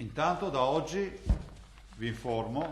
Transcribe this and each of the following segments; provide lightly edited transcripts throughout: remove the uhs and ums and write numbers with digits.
Intanto da oggi vi informo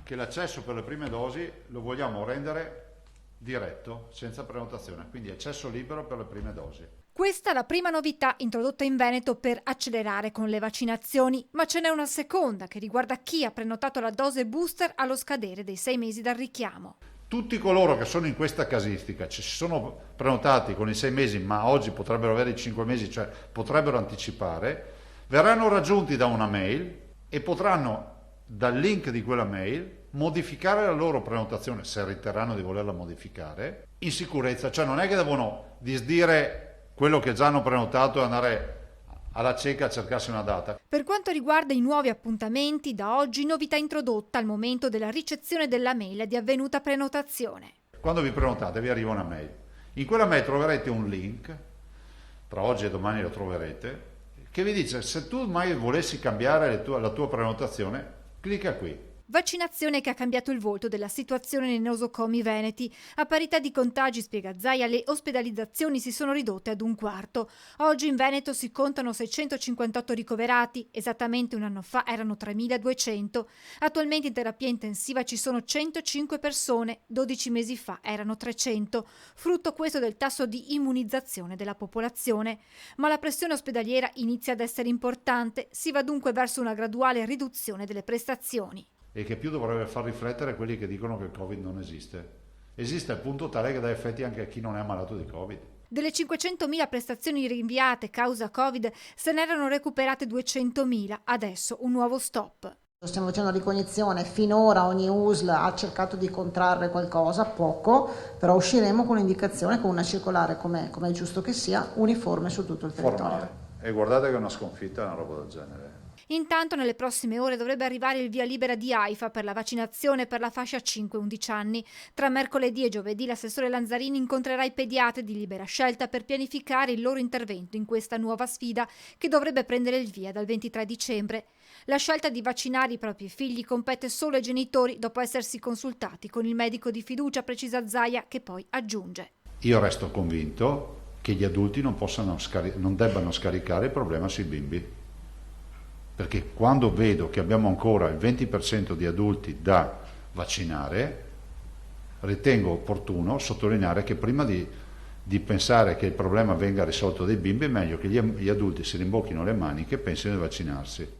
che l'accesso per le prime dosi lo vogliamo rendere diretto, senza prenotazione, quindi accesso libero per le prime dosi. Questa è la prima novità introdotta in Veneto per accelerare con le vaccinazioni, ma ce n'è una seconda che riguarda chi ha prenotato la dose booster allo scadere dei 6 mesi dal richiamo. Tutti coloro che sono in questa casistica, ci sono prenotati con i 6 mesi, ma oggi potrebbero avere i 5 mesi, cioè potrebbero anticipare, verranno raggiunti da una mail e potranno, dal link di quella mail, modificare la loro prenotazione, se riterranno di volerla modificare, in sicurezza. Cioè non è che devono disdire quello che già hanno prenotato e andare alla cieca a cercarsi una data. Per quanto riguarda i nuovi appuntamenti, da oggi novità introdotta al momento della ricezione della mail di avvenuta prenotazione. Quando vi prenotate vi arriva una mail. In quella mail troverete un link, tra oggi e domani lo troverete, che vi dice: se tu mai volessi cambiare la tua prenotazione, clicca qui. Vaccinazione che ha cambiato il volto della situazione nei nosocomi veneti. A parità di contagi, spiega Zaia, le ospedalizzazioni si sono ridotte ad un quarto. Oggi in Veneto si contano 658 ricoverati, esattamente un anno fa erano 3.200. Attualmente in terapia intensiva ci sono 105 persone, 12 mesi fa erano 300, frutto questo del tasso di immunizzazione della popolazione. Ma la pressione ospedaliera inizia ad essere importante, si va dunque verso una graduale riduzione delle prestazioni. E che più dovrebbe far riflettere quelli che dicono che il Covid non esiste. Esiste al punto tale che dà effetti anche a chi non è ammalato di Covid. Delle 500.000 prestazioni rinviate causa Covid se ne erano recuperate 200.000, adesso un nuovo stop. Stiamo facendo ricognizione, finora ogni USL ha cercato di contrarre qualcosa, poco, però usciremo con un'indicazione, con una circolare, come è giusto che sia, uniforme su tutto il territorio. Formale. E guardate che è una sconfitta una roba del genere. Intanto nelle prossime ore dovrebbe arrivare il via libera di AIFA per la vaccinazione per la fascia 5-11 anni. Tra mercoledì e giovedì l'assessore Lanzarini incontrerà i pediatri di libera scelta per pianificare il loro intervento in questa nuova sfida che dovrebbe prendere il via dal 23 dicembre. La scelta di vaccinare i propri figli compete solo ai genitori dopo essersi consultati con il medico di fiducia, precisa Zaia, che poi aggiunge: Io resto convinto che gli adulti non debbano scaricare il problema sui bimbi. Perché quando vedo che abbiamo ancora il 20% di adulti da vaccinare, ritengo opportuno sottolineare che prima di pensare che il problema venga risolto dai bimbi è meglio che gli adulti si rimbocchino le maniche e pensino di vaccinarsi.